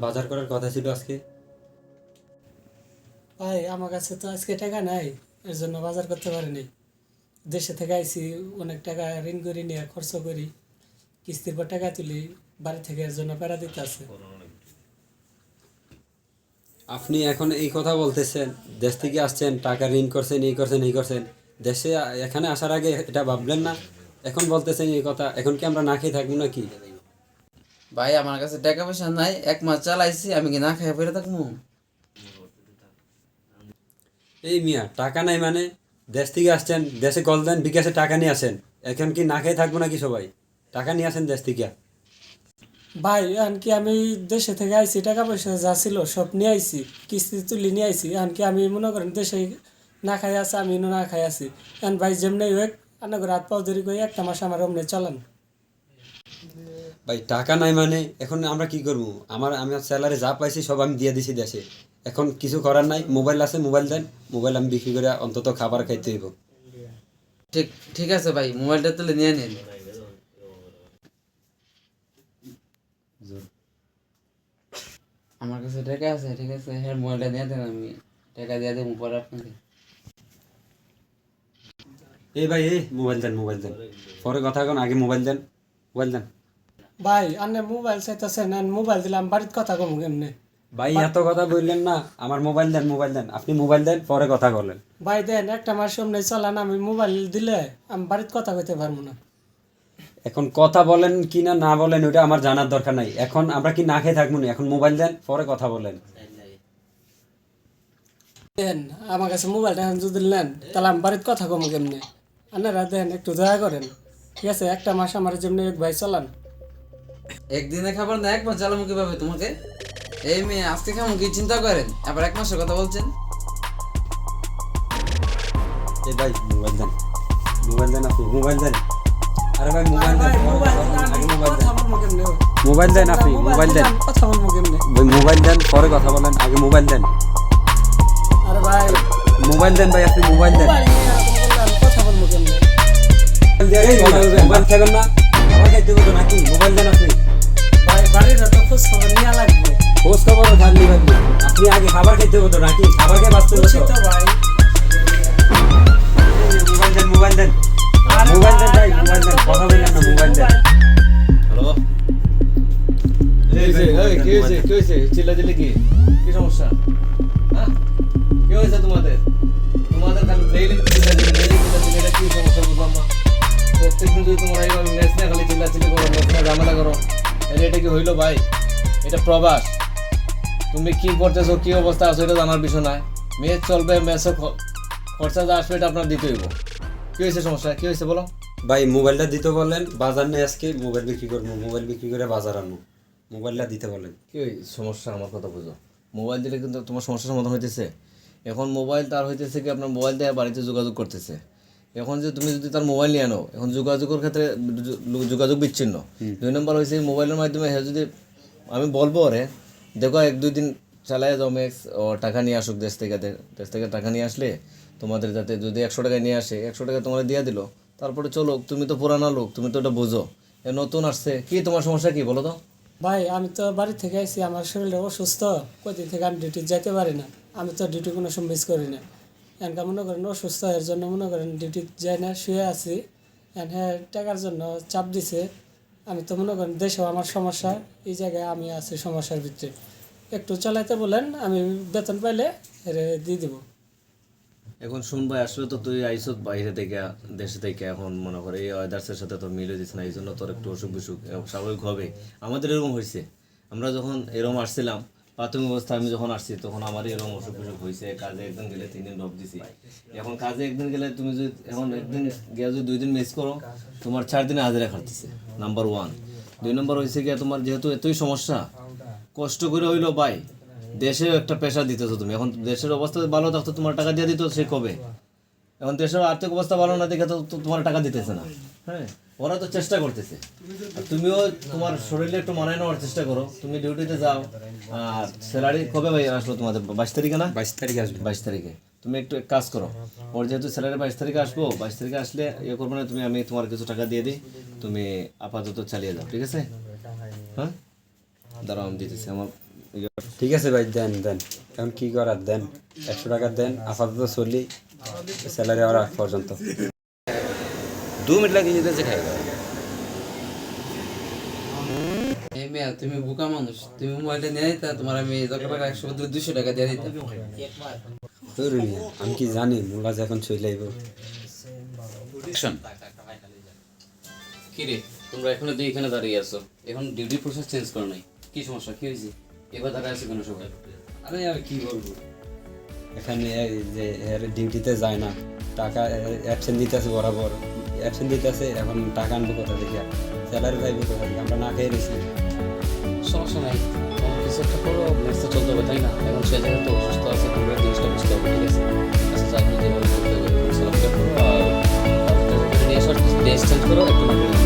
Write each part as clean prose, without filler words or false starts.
বাজার করার কথা ছিল আজকে। ভাই আমার কাছে তো আজকে টাকা নাই, এর জন্য বাজার করতে পারিনি। দেশে থেকে আইছি, অনেক টাকা ঋণ করি নিয়ে খরচ করি, কিস্তির পর টাকা তুলি, বাড়ি থেকে এর জন্য প্যারা দিতে আছে। আপনি এখন এই কথা বলতেছেন, দেশ থেকে আসছেন, টাকা ঋণ করছেন, এই করছেন এই করছেন, দেশে এখানে আসার আগে এটা ভাবলেন না? এখন বলতেছেন এই কথা, এখন কি আমরা না খেয়ে থাকবো নাকি? ভাই আমার কাছে টাকা পয়সা নাই, 1 মাস চালাইছি, আমি কি না খাই পড়ে থাকবো? এই মিয়া, টাকা নাই মানে? দেশ থেকে আসছেন, দেশে কল দেন, বিকাশে টাকা নিয়ে আসেন, এখন কি না খেয়ে থাকবো নাকি সবাই? টাকা নিয়ে আসেন দেশ থেকে। ভাই এখন কি আমি দেশে থেকে আইছি, টাকা পয়সা যা ছিল সব নিয়ে আইছি, কিস্তি তুলি নিয়ে আইছি। এখন কি আমি মনে করেন দেশে না খাই আছে, আমি না খাই আছি। এখন ভাই যেমনি হোক আনা করে হাত পাও ধরি করে একটা মাস আমার অমনে চালান। ভাই টাকা নাই মানে এখন আমরা কি করবো? আমি স্যালারি যা পাইছি সব আমি দিয়ে দিছি দেশে। এখন কিছু করার নাই, মোবাইল আছে, মোবাইল দেন, মোবাইল আমি বিক্রি করে অন্তত খাবার খাইতে হইব। ঠিক ঠিক আছে ভাই, মোবাইলটা তুলে নিয়ে নিন। আমার কাছে টাকা আছে, ঠিক আছে, হ্যাঁ মোবাইলটা দিয়ে দেন, আমি টাকা দিয়ে দেবো পরে আপনাকে। এই ভাই, এই মোবাইল দেন, মোবাইল দেন, পরে কথা এখন, আগে মোবাইল দেন, মোবাইল দেন। ভাই আনে মোবাইল চাইতেছেন, মোবাইল দিলাম বাড়ির কথা কম কেমনে? ভাই এত কথা বললেন না, আমার মোবাইল দেন, মোবাইল দেন, আপনি মোবাইল দেন, পরে কথা বলেন। ভাই দেন একটা মাস অমনে চালান, আমি মোবাইল দিলে আমি বাড়ির কথা কইতে পারবো না। এখন কথা বলেন কি না না বলেন ওটা আমার জানার দরকার নাই, এখন আমরা কি না খেয়ে থাকবো না? এখন মোবাইল দেন, পরে কথা বলেন। দেন আমার কাছে মোবাইলটা এখন যদি নেন তাহলে আমি বাড়ির কথা কম কেমনে? আপনারা দেন, একটু দয়া করেন, ঠিক আছে? একটা মাস আমার যেমনি এক ভাই চালান। একদিনে খাবার না 1 মাস চালামু কিভাবে তোমাকে? এই মেয়ে আজকে খামু কি চিন্তা করেন, আবার 1 মাসের কথা বলছেন? এই ভাই মোবাইল দেন, মোবাইল দেন, আপনি মোবাইল দেন। আরে ভাই মোবাইল দেন, আগে মোবাইল দেন, কথা বলবো কেমনে? মোবাইল দেন, আপনি মোবাইল দেন, কথা বলবো কেমনে? ভাই মোবাইল দেন, পরে কথা বলেন, আগে মোবাইল দেন, আরে ভাই মোবাইল দেন ভাই, আপনি মোবাইল দেন। মোবাইল নিয়ে এরকম করলে আমি কথা বলবো কেমনে? মোবাইল খাবেন না, খাবার খাইতে হবে তো নাকি? মোবাইল দেন আপনি। ভাই বাড়ির তো খোঁজ খবর নেওয়া লাগবে। খোঁজ খবর খালি ভাই, আপনি আগে খাবার খাইতে হবে তো নাকি? খাবার খেয়ে বাঁচতে হবে বুঝছি তো। তো ভাই। মোবাইল দেন, মোবাইল দেন, মোবাইল দেন ভাই, মোবাইল দেন, কথা বললেন না, মোবাইল দেন। হ্যালো, কি হয়েছে চিল্লাচিল্লি কি সমস্যা? হ্যাঁ, কি হয়েছে তোমাদের খালি ডেইলি চিল্লাচিল্লি, এটা কি সমস্যা বুঝলাম না। প্রত্যেকদিন যদি তোমরা এইভাবে মেস না খালি চিল্লাচিল্লি করো, মেস না ঝামেলা করো, এটা কি হইলো ভাই? এটা প্রবাস, তুমি কি করতেছো, কি অবস্থা আছো এটা জানার বিষয় নয়। মেস চলবে, মেসে খরচা যা আসবে এটা আপনার দিতে হইব। কি হয়েছে সমস্যা, কি হয়েছে বলো? ভাই মোবাইলটা দিতে বলেন, বাজার নেই আজকে, মোবাইল বিক্রি করবো, মোবাইল বিক্রি করে বাজার আনবো, মোবাইলটা দিতে বলেন। কি সমস্যা আমার কথা বুঝো। মোবাইল দিলে কিন্তু তোমার সমস্যার সমাধান হইতেছে। এখন মোবাইল তার হইতেছে কি আপনার মোবাইল দিয়ে বাড়িতে যোগাযোগ করতেছে। এখন যে তুমি যদি তার মোবাইল নিয়ে আনো, এখন যোগাযোগের ক্ষেত্রে যোগাযোগ বিচ্ছিন্ন। 2 নম্বর হয়েছে মোবাইলের মাধ্যমে হ্যাঁ যদি আমি বলবো ওরে দেখো 1-2 দিন চালাই যাও ম্যাক্স, ও টাকা নিয়ে আসুক দেশ থেকে টাকা নিয়ে আসলে তোমাদের যাতে যদি 100 টাকা নিয়ে আসে 100 টাকা তোমার দিয়ে দিল, তারপরে চলো, তুমি তো পুরানা লোক, তুমি তো ওটা বোঝো। এ নতুন আসছে, কি তোমার সমস্যা কি বলো তো? ভাই আমি তো বাড়ি থেকে আইছি, আমার শরীরটা অসুস্থ, কদিন থেকে আমি ডিউটি যেতে পারি না। আমি তো ডিউটি কোনো সময় মিস করি না। এনকা মনে করেন অসুস্থ, এর জন্য মনে করেন ডিউটি যাই না, শুয়ে আছি। হ্যাঁ টাকার জন্য চাপ দিছে। আমি তো মনে করেন দেশেও আমার সমস্যা, এই জায়গায় আমি আছি সমস্যার ভিতরে। একটু চালাইতে বলেন, আমি বেতন পাইলে এর দিয়ে দেবো। এখন শুনবাই আসলে তো তুই আইসত বাইরে থেকে, দেশে থেকে, এখন মনে করে এই ওয়েদার্সের সাথে তোর মিলে দিচ্ছে না, এই জন্য তোর একটু অসুখ বিসুখ স্বাভাবিক হবে। আমাদের এরকম হয়েছে, আমরা যখন এরকম আসছিলাম প্রাথমিক অবস্থা, আমি যখন আসছি তখন আমারই এরকম অসুখ বিসুখ হয়েছে। কাজে একদিন গেলে 3 দিন ড্রপ দিছি। এখন কাজে একদিন গেলে তুমি যদি এখন একদিন গিয়ে যদি 2 দিন মিস করো, তোমার 4 দিনে হাজিরা খাটতেছে, নাম্বার 1। 2 নম্বর হয়েছে গিয়ে তোমার যেহেতু এতই সমস্যা, কষ্ট করে হইলো ভাই, দেশেও একটা পেশা দিতেছো তুমি। এখন দেশের অবস্থা ভালো থাকতো তোমার টাকা দিয়ে দিত সে কবে? এখন দেশের আর্থিক অবস্থা ভালো না দেখে তো তোমার টাকা দিতেছে না। হ্যাঁ, ওরা তো চেষ্টা করতেছে, আর তুমিও তোমার শরীরে একটু মানায় নেওয়ার চেষ্টা করো। তুমি ডিউটিতে যাও, আর স্যালারি কবে ভাই আসলো তোমাদের? 22 তারিখে না? 22 তারিখে আসবে। 22 তারিখে তুমি একটু এক কাজ করো, ওর যেহেতু স্যালারি 22 তারিখে আসবো, 22 তারিখে আসলে ইয়ে করবো না তুমি, আমি তোমার কিছু টাকা দিয়ে দিই, তুমি আপাতত চালিয়ে যাও, ঠিক আছে? হ্যাঁ, দাঁড়াও আমি দিতেছি, আমার ঠিক আছে ভাই, দেন দেন, এখন কি করার দেন, 100 টাকা দেন, আপাতত চলি, স্যালারি আর আগ পর্যন্ত। 2 মিনিট লাগে যেতে খাই এই মেয়ে তুমি বোকা মানুষ, তুমি মোবাইলটা নিয়ে দিতা, তোমার আমি 100 বদলে 200 টাকা দিয়ে দিতাম। ধরুন মিয়া, আমি কি জানি মোলা যে এখন চলে আইব। কি রে, তোমরা এখনো দিয়ে এখানে দাঁড়িয়ে আছো, এখন ডিউটি প্রসেস চেঞ্জ করো নাই? কি সমস্যা, কি হয়েছে? এবার দাঁড়ায় আছে কেন সবাই? আরে আর কি বলবো, এখানে এই যে ডিউটিতে যায় না, টাকা অ্যাবসেন্ট দিতেছে, বরাবর অ্যাবসেন্ট দিতেছে, এখন টাকা আনবো কোথা থেকে, স্যালারি পাইবো কোথা থেকে, আমরা না খেয়ে রয়েছি। সমস্যা নাই, এখন কিছু একটা করো, মেস তো চলতে হবে তাই না? এখন সে জায়গায় তো অসুস্থ আছে, তোমরা জিনিসটা বুঝতে হবে, ঠিক আছে? আচ্ছা যাই হোক, যেভাবে করতে হবে চলাফেরা করো, আর তারপরে নিয়ে এসো, ড্রেস চেঞ্জ করো, একটু মাঠে চলো।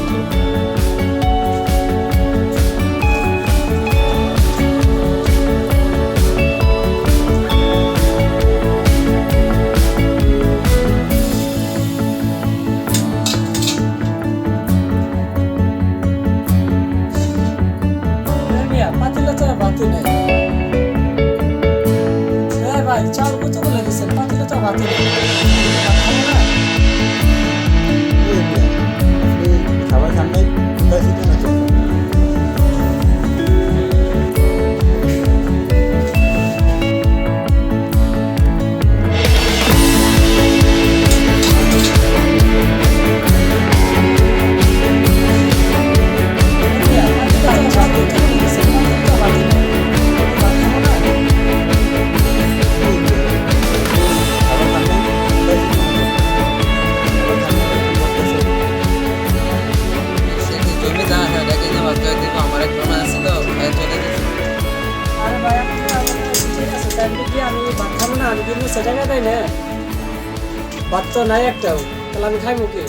মিয়া পাতিলে তো আর বাতি নাই। ভাই চাল কত বলে দিচ্ছেন, পাতিলে তো আর বাতি নাই। খাবো না? খাবার খান নাই, কোথায় ছিল না চলছে। মিয়া পাতিলে তো আর চাল কত বলে দিচ্ছেন, পাতিলে তো আর বাতি নাই। ভাত খাবো না? খাবার খান নাই, কোথায় ছিল না চলছে। খাবার খান নাই, এখন বলতেছে, সে কি জমি জানা হয়, এটা কিনে ভাত করে দিব, আমার এক প্রমাণ আছে তো, ভাই চলে গেছে। আরে ভাই আপনি তো আমাকে ঠিক আছে, তাহলে কি আমি ভাত খাবো না? আমি কিন্তু সে টাকা দেয় না, ভাত তো নাই একটাও, তাহলে আমি খাইবো কি?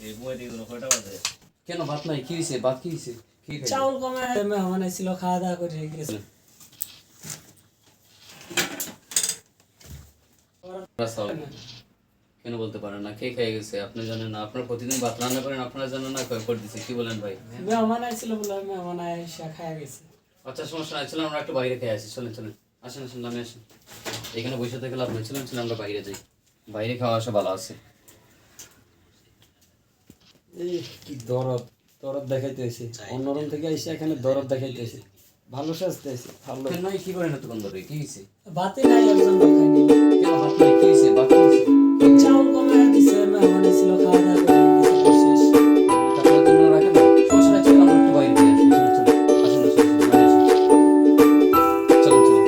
এই সময় দিয়ে কয়টা বাজে? কেন ভাত নাই? কি হয়েছে? ভাত কি হয়েছে? কি খাইলি? চাউল কমে মেহমান ছিল, খাওয়া দাওয়া করে গেছে। রাস্তাও কেন বলতে পারেন না? খেয়ে খেয়ে গেছে, আপনি জানেন না? আপনারা প্রতিদিন ভাত রান্না করেন, আপনারা জানেন না? করে দিচ্ছে, কি বলেন ভাই? মেহমান ছিল বলে মেহমান এসে খাওয়া গেছে। আচ্ছা সমস্যা নাই, চলেন আমরা একটু বাইরে খেয়ে আসি, চলেন চলেন, আসেন আসেন, নামে আসেন, এখানে বসে থেকে লাভ নেই, চলেন চলেন আমরা বাইরে যাই, বাইরে খাওয়া আসা ভালো আছে। এই কি দরদ দরদ দেখাইতে হয়েছে, অন্য রুম থেকে এসে এখানে দরদ দেখাইতে হয়েছে, ভালো সাজতে হয়েছে, ভালো। নয় কি করেন এতক্ষণ ধরে? কি হয়েছে? ভাতে নাই একজন খাইনি। কেন ভাত নাই? কি হয়েছে? ভাত কি হয়েছে? চাউল কমে দিছে, মেহমান ছিল, খাওয়া দাওয়া করে গেছে, শেষ। আপনার জন্য রাখেন না, সমস্যা নাই, চলেন আমরা একটু বাইরে খেয়ে আসি, চলেন চলেন, আসেন আসেন আসেন, নামে আসেন, চলেন চলেন।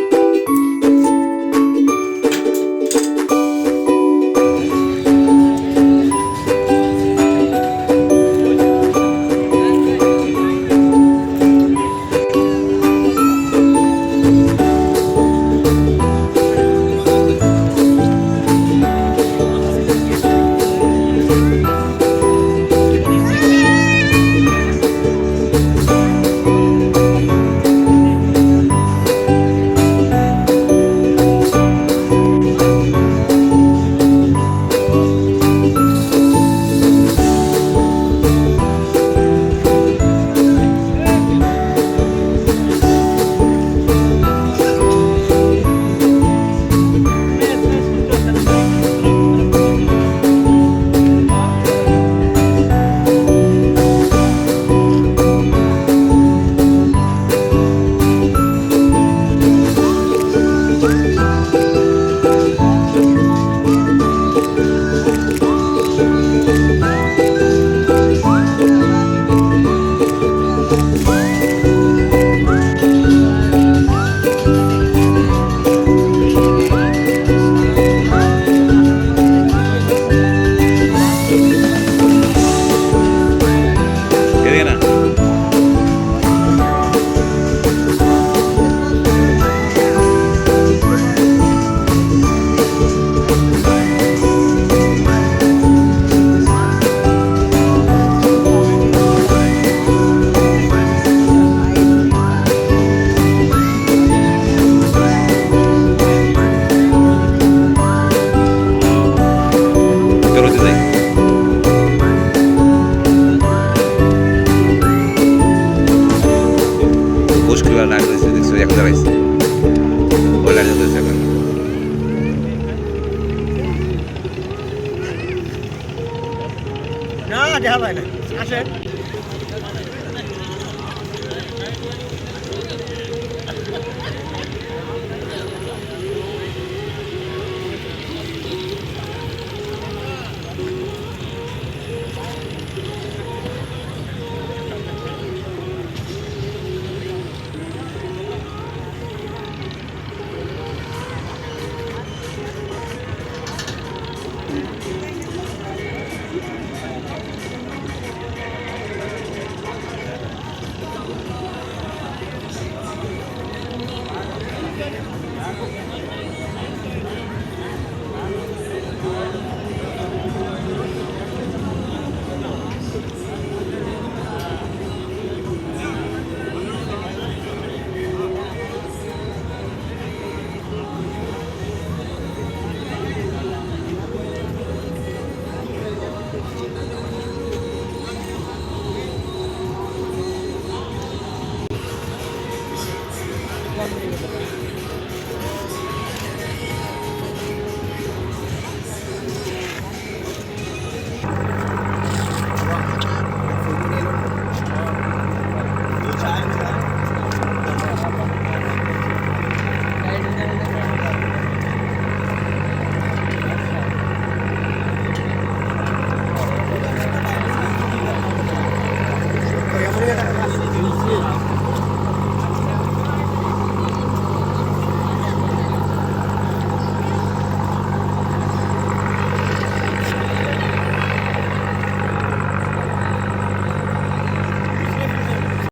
দেখা যায় না আসেন